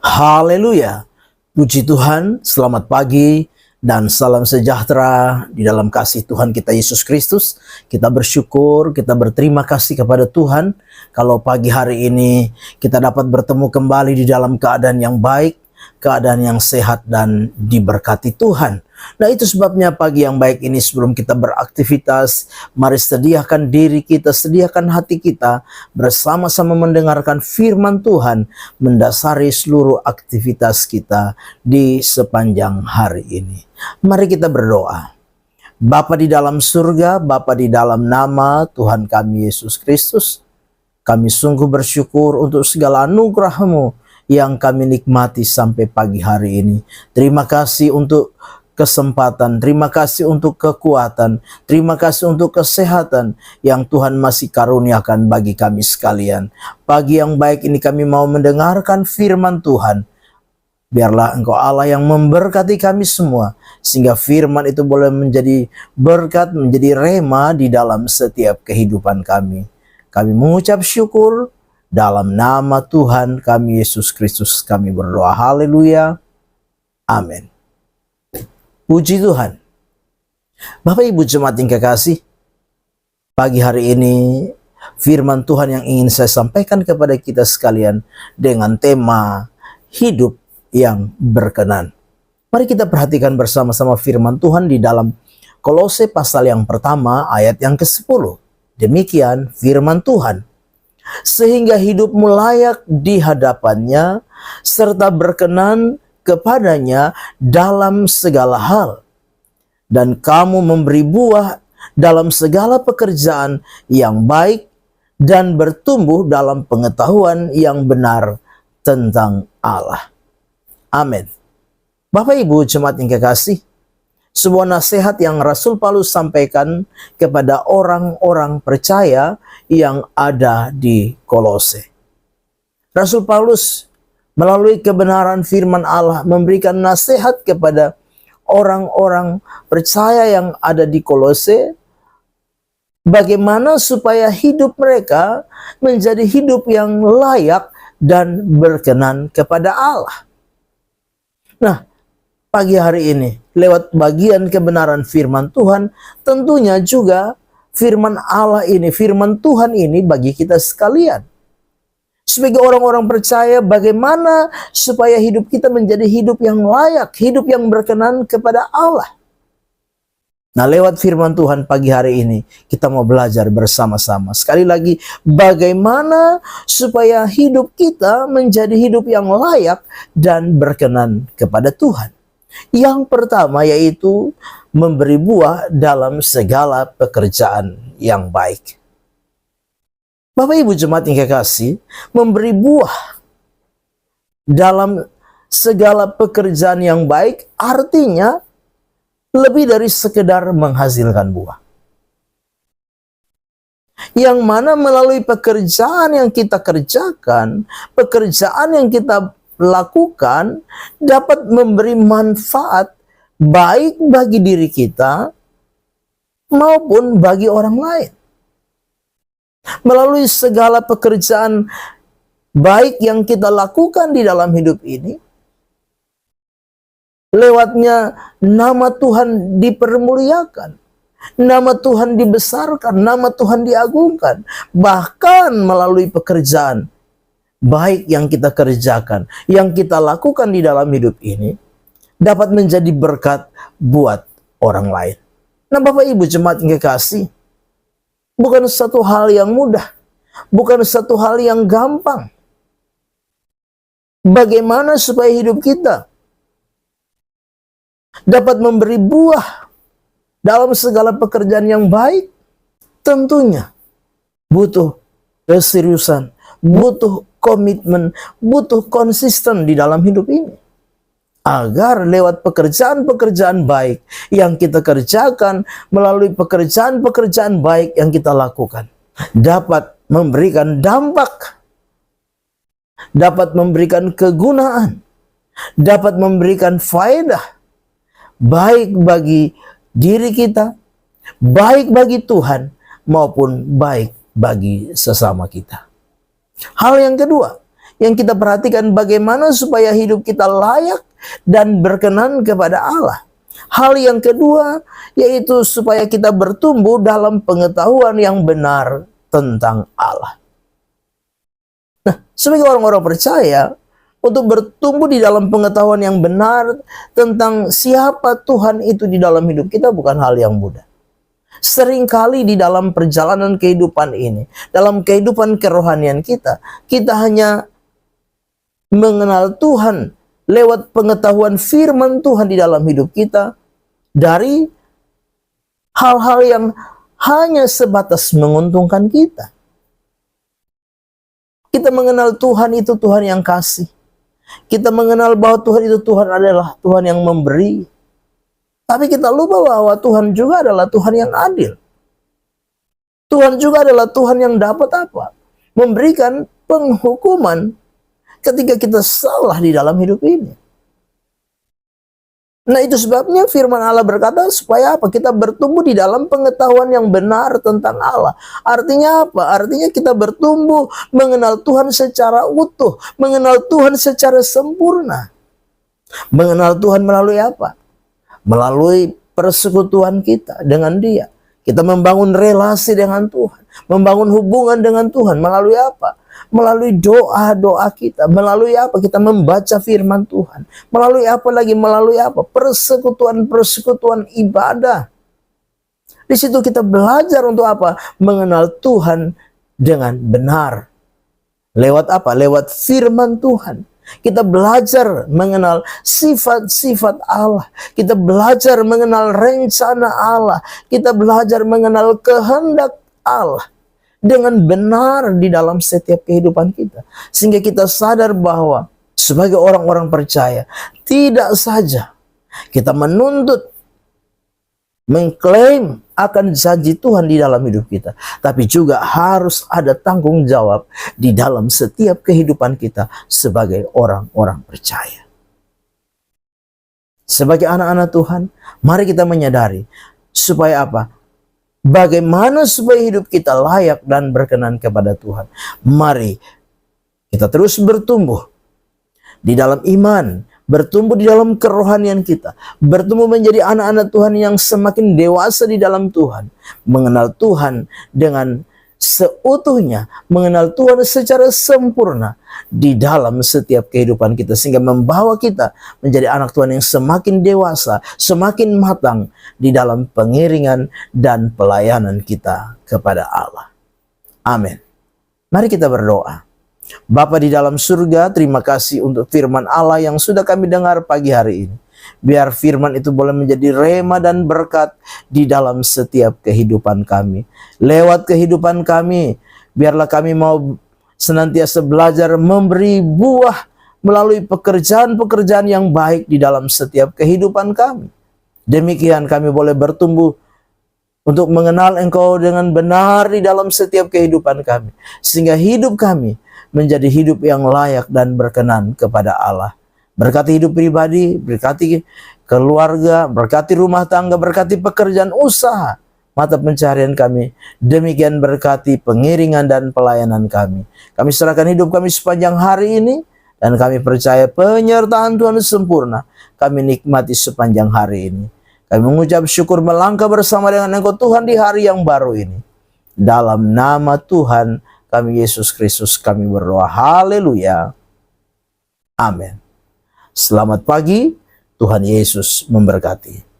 Haleluya. Puji Tuhan, selamat pagi dan salam sejahtera di dalam kasih Tuhan kita Yesus Kristus. Kita bersyukur, kita berterima kasih kepada Tuhan kalau pagi hari ini kita dapat bertemu kembali di dalam keadaan yang baik, keadaan yang sehat dan diberkati Tuhan. Nah, itu sebabnya pagi yang baik ini sebelum kita beraktivitas, mari sediakan diri kita, sediakan hati kita bersama-sama mendengarkan firman Tuhan mendasari seluruh aktivitas kita di sepanjang hari ini. Mari kita berdoa. Bapa di dalam surga, Bapa di dalam nama Tuhan kami Yesus Kristus, kami sungguh bersyukur untuk segala anugerah-Mu yang kami nikmati sampai pagi hari ini. Terima kasih untuk kesempatan, terima kasih untuk kekuatan, terima kasih untuk kesehatan yang Tuhan masih karuniakan bagi kami sekalian. Pagi yang baik ini kami mau mendengarkan firman Tuhan. Biarlah Engkau Allah yang memberkati kami semua, sehingga firman itu boleh menjadi berkat, menjadi rema di dalam setiap kehidupan kami. Kami mengucap syukur dalam nama Tuhan kami Yesus Kristus kami berdoa. Haleluya. Amin. Puji Tuhan. Bapak Ibu jemaat yang kekasih, pagi hari ini firman Tuhan yang ingin saya sampaikan kepada kita sekalian dengan tema hidup yang berkenan. Mari kita perhatikan bersama-sama firman Tuhan di dalam Kolose pasal yang pertama ayat yang ke-10. Demikian firman Tuhan. Sehingga hidupmu layak di hadapannya serta berkenan kepadanya dalam segala hal, dan kamu memberi buah dalam segala pekerjaan yang baik dan bertumbuh dalam pengetahuan yang benar tentang Allah. Amin. Bapak Ibu jemaat yang kekasih, sebuah nasihat yang Rasul Paulus sampaikan kepada orang-orang percaya yang ada di Kolose. Rasul Paulus melalui kebenaran firman Allah memberikan nasihat kepada orang-orang percaya yang ada di Kolose, bagaimana supaya hidup mereka menjadi hidup yang layak dan berkenan kepada Allah. Nah, pagi hari ini lewat bagian kebenaran firman Tuhan, tentunya juga firman Allah ini, firman Tuhan ini bagi kita sekalian. Sebagai orang-orang percaya, bagaimana supaya hidup kita menjadi hidup yang layak, hidup yang berkenan kepada Allah. Nah, lewat firman Tuhan pagi hari ini, kita mau belajar bersama-sama. Sekali lagi, bagaimana supaya hidup kita menjadi hidup yang layak dan berkenan kepada Tuhan. Yang pertama yaitu memberi buah dalam segala pekerjaan yang baik. Bapak Ibu jemaat yang kekasih, memberi buah dalam segala pekerjaan yang baik artinya lebih dari sekedar menghasilkan buah. Yang mana melalui pekerjaan yang kita kerjakan, pekerjaan yang kita lakukan dapat memberi manfaat baik bagi diri kita maupun bagi orang lain. Melalui segala pekerjaan baik yang kita lakukan di dalam hidup ini, lewatnya nama Tuhan dipermuliakan, nama Tuhan dibesarkan, nama Tuhan diagungkan. Bahkan melalui pekerjaan baik yang kita kerjakan, yang kita lakukan di dalam hidup ini, dapat menjadi berkat buat orang lain. Nah, Bapak Ibu jemaat yang kekasih, bukan satu hal yang mudah, bukan satu hal yang gampang. Bagaimana supaya hidup kita dapat memberi buah dalam segala pekerjaan yang baik? Tentunya butuh keseriusan, butuh komitmen, butuh konsisten di dalam hidup ini. Agar lewat pekerjaan-pekerjaan baik yang kita kerjakan, melalui pekerjaan-pekerjaan baik yang kita lakukan, dapat memberikan dampak, dapat memberikan kegunaan, dapat memberikan faedah, baik bagi diri kita, baik bagi Tuhan, maupun baik bagi sesama kita. Hal yang kedua, Yang kita perhatikan bagaimana supaya hidup kita layak dan berkenan kepada Allah. Hal yang kedua yaitu supaya kita bertumbuh dalam pengetahuan yang benar tentang Allah. Nah, sebagai orang-orang percaya, untuk bertumbuh di dalam pengetahuan yang benar tentang siapa Tuhan itu di dalam hidup kita bukan hal yang mudah. Seringkali di dalam perjalanan kehidupan ini, dalam kehidupan kerohanian kita, kita hanya mengenal Tuhan lewat pengetahuan firman Tuhan di dalam hidup kita dari hal-hal yang hanya sebatas menguntungkan kita. Kita mengenal Tuhan itu Tuhan yang kasih. Kita mengenal bahwa Tuhan itu Tuhan adalah Tuhan yang memberi. Tapi kita lupa bahwa Tuhan juga adalah Tuhan yang adil. Tuhan juga adalah Tuhan yang dapat apa? Memberikan penghukuman ketika kita salah di dalam hidup ini. Nah, itu sebabnya firman Allah berkata supaya apa? Kita bertumbuh di dalam pengetahuan yang benar tentang Allah. Artinya apa? Artinya kita bertumbuh mengenal Tuhan secara utuh, mengenal Tuhan secara sempurna. Mengenal Tuhan melalui apa? Melalui persekutuan kita dengan Dia. Kita membangun relasi dengan Tuhan, membangun hubungan dengan Tuhan melalui apa? Melalui doa-doa kita. Melalui apa? Kita membaca firman Tuhan. Melalui apa lagi? Melalui apa? Persekutuan-persekutuan ibadah. Di situ kita belajar untuk apa? Mengenal Tuhan dengan benar. Lewat apa? Lewat firman Tuhan. Kita belajar mengenal sifat-sifat Allah. Kita belajar mengenal rencana Allah. Kita belajar mengenal kehendak Allah dengan benar di dalam setiap kehidupan kita. Sehingga kita sadar bahwa sebagai orang-orang percaya, tidak saja kita menuntut, mengklaim akan janji Tuhan di dalam hidup kita, tapi juga harus ada tanggung jawab di dalam setiap kehidupan kita sebagai orang-orang percaya. Sebagai anak-anak Tuhan, mari kita menyadari supaya apa? Bagaimana supaya hidup kita layak dan berkenan kepada Tuhan. Mari kita terus bertumbuh di dalam iman, bertumbuh di dalam kerohanian kita, bertumbuh menjadi anak-anak Tuhan yang semakin dewasa di dalam Tuhan, mengenal Tuhan dengan seutuhnya, mengenal Tuhan secara sempurna di dalam setiap kehidupan kita, sehingga membawa kita menjadi anak Tuhan yang semakin dewasa, semakin matang di dalam pengiringan dan pelayanan kita kepada Allah. Amin. Mari kita berdoa. Bapa di dalam surga, terima kasih untuk firman Allah yang sudah kami dengar pagi hari ini. Biar firman itu boleh menjadi rema dan berkat di dalam setiap kehidupan kami. Lewat kehidupan kami, biarlah kami mau senantiasa belajar memberi buah melalui pekerjaan-pekerjaan yang baik di dalam setiap kehidupan kami. Demikian kami boleh bertumbuh untuk mengenal Engkau dengan benar di dalam setiap kehidupan kami. Sehingga hidup kami menjadi hidup yang layak dan berkenan kepada Allah. Berkati hidup pribadi, berkati keluarga, berkati rumah tangga, berkati pekerjaan usaha, mata pencarian kami. Demikian berkati pengiringan dan pelayanan kami. Kami serahkan hidup kami sepanjang hari ini, dan kami percaya penyertaan Tuhan sempurna kami nikmati sepanjang hari ini. Kami mengucap syukur melangkah bersama dengan Engkau Tuhan di hari yang baru ini. Dalam nama Tuhan kami Yesus Kristus kami berdoa. Haleluya. Amin. Selamat pagi, Tuhan Yesus memberkati.